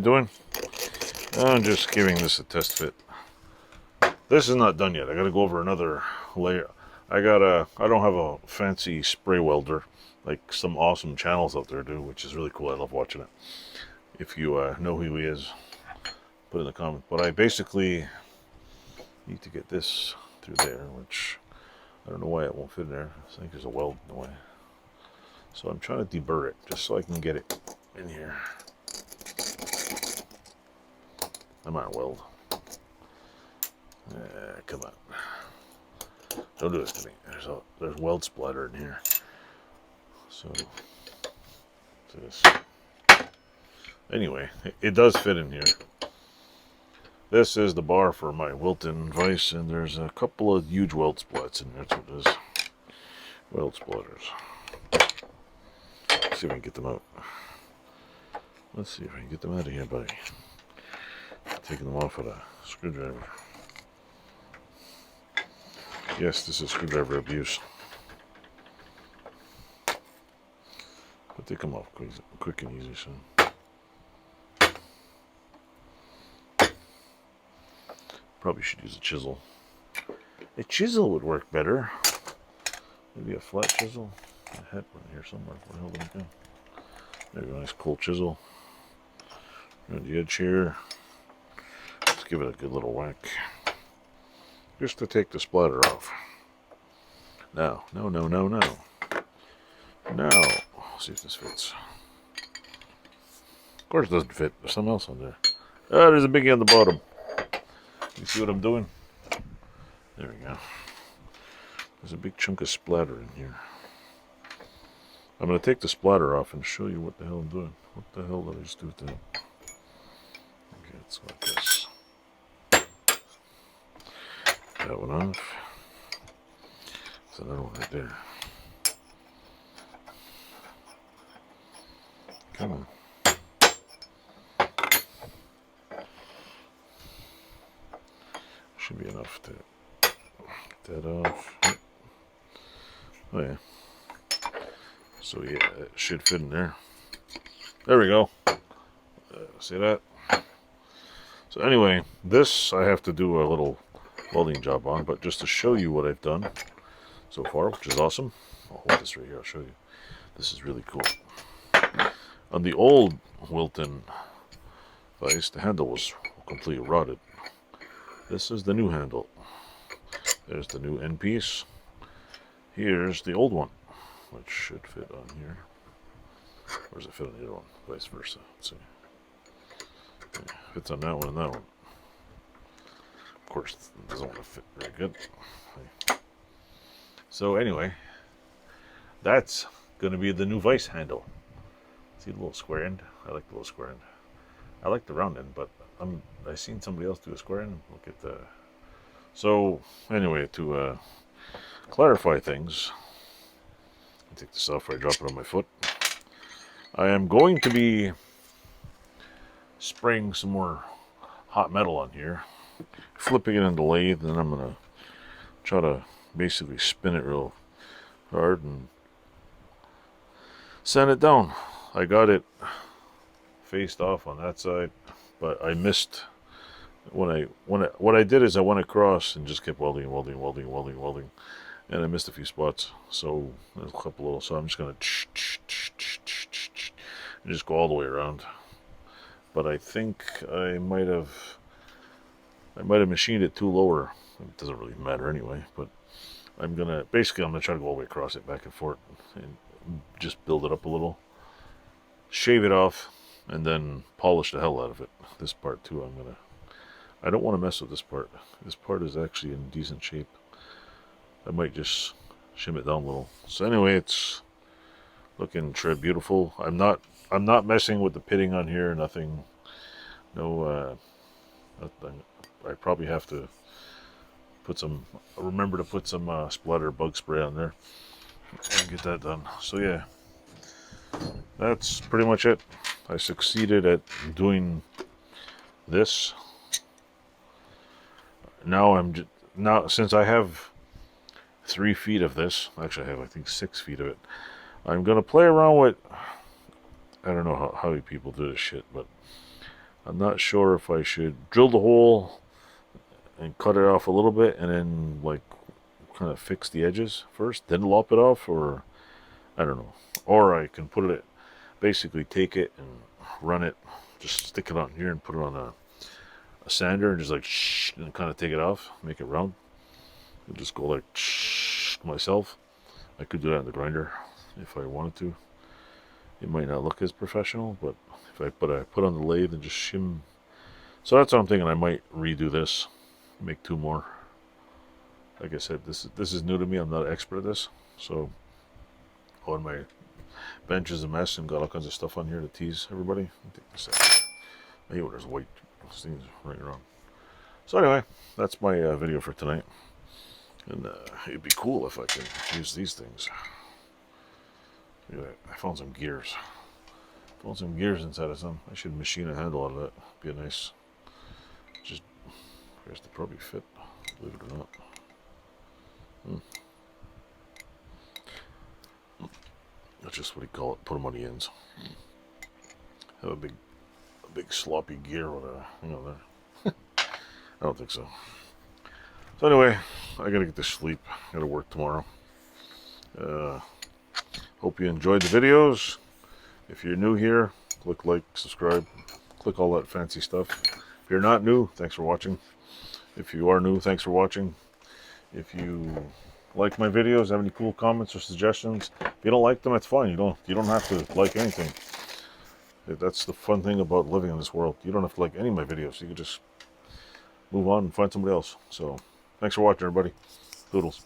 doing? I'm just giving this a test fit. This is not done yet. I gotta go over another layer. I don't have a fancy spray welder like some awesome channels out there do, which is really cool. I love watching it. If you know who he is, put in the comment. But I basically need to get this through there, which I don't know why it won't fit in there. I think there's a weld in the way. So I'm trying to deburr it just so I can get it in here. I might weld. Come on. Don't do this to me. There's weld splatter in here. So this. Anyway, it does fit in here. This is the bar for my Wilton vise, and there's a couple of huge weld splats in there. That's what it is. Weld splatters. Let's see if I can get them out. Let's see if I can get them out of here, buddy. Taking them off with a screwdriver. Yes, this is screwdriver abuse. But they come off quick and easy, so. Probably should use a chisel. A chisel would work better. Maybe a flat chisel. I had one here somewhere. Where the hell did it go? There's a nice cold chisel. Around the edge here. Let's give it a good little whack. Just to take the splatter off. No. Now, see if this fits. Of course it doesn't fit. There's something else on there. Ah, there's a biggie on the bottom. You see what I'm doing? There we go. There's a big chunk of splatter in here. I'm going to take the splatter off and show you what the hell I'm doing. What the hell did I just do with that? Okay, it's like this. That one off. There's another one right there. Come on. Should be enough to get that off. Oh yeah. So yeah, it should fit in there. There we go. See that? So anyway, this I have to do a little welding job on, but just to show you what I've done so far, which is awesome. I'll hold this right here, I'll show you. This is really cool. On the old Wilton vise, the handle was completely rotted. This is the new handle. There's the new end piece. Here's the old one, which should fit on here. Or does it fit on the other one? Vice versa. Let's see. Yeah, fits on that one and that one. Of course, it doesn't want to fit very good. So anyway, that's going to be the new vise handle. See the little square end? I like the little square end. I like the round end, but I seen somebody else do a square end. Look at the. So anyway, to clarify things, I take this off. I drop it on my foot. I am going to be spraying some more hot metal on here, flipping it into lathe, and then I'm gonna try to basically spin it real hard and sand it down. I got it faced off on that side, but I missed what I did is I went across and just kept welding, and I missed a few spots. So there's a couple little. So I'm just gonna and just go all the way around. But I think I might have machined it too lower. It doesn't really matter anyway. But I'm gonna try to go all the way across it, back and forth, and just build it up a little. Shave it off, and then polish the hell out of it. This part too, I don't want to mess with this part. This part is actually in decent shape. I might just shim it down a little. So anyway, it's looking beautiful. I'm not messing with the pitting on here. Nothing. No. Nothing. I probably have to remember to put some splatter bug spray on there and get that done. So yeah. That's pretty much it. I succeeded at doing this. Now since I have 3 feet of this, actually I have I think 6 feet of it, I'm gonna play around with, I don't know how you people do this shit, but I'm not sure if I should drill the hole and cut it off a little bit and then like kind of fix the edges first, then lop it off, or I don't know. Or I can put it, basically take it and run it, just stick it on here and put it on a sander and just like and kind of take it off, make it round. I'll just go like myself. I could do that in the grinder if I wanted to. It might not look as professional, but if I put on the lathe and just shim. So that's what I'm thinking. I might redo this, make 2 more. Like I said, this is new to me. I'm not an expert at this, so on my bench is a mess and got all kinds of stuff on here to tease everybody. Let me take this out. I hate when there's white things running around. So anyway, that's my video for tonight. And it'd be cool if I could use these things. Look at that. I found some gears. Found some gears inside of some. I should machine a handle out of that. Be a nice. Just, I guess they probably fit, believe it or not. That's just what you call it. Put them on the ends. Have a big sloppy gear with a, there. I don't think so. So anyway, I gotta get to sleep. Gotta work tomorrow. Hope you enjoyed the videos. If you're new here, click like, subscribe, click all that fancy stuff. If you're not new, thanks for watching. If you are new, thanks for watching. If you like my videos, have any cool comments or suggestions, if you don't like them, that's fine. You don't have to like anything. That's the fun thing about living in this world. You don't have to like any of my videos. You can just move on and find somebody else. So thanks for watching, everybody. Doodles.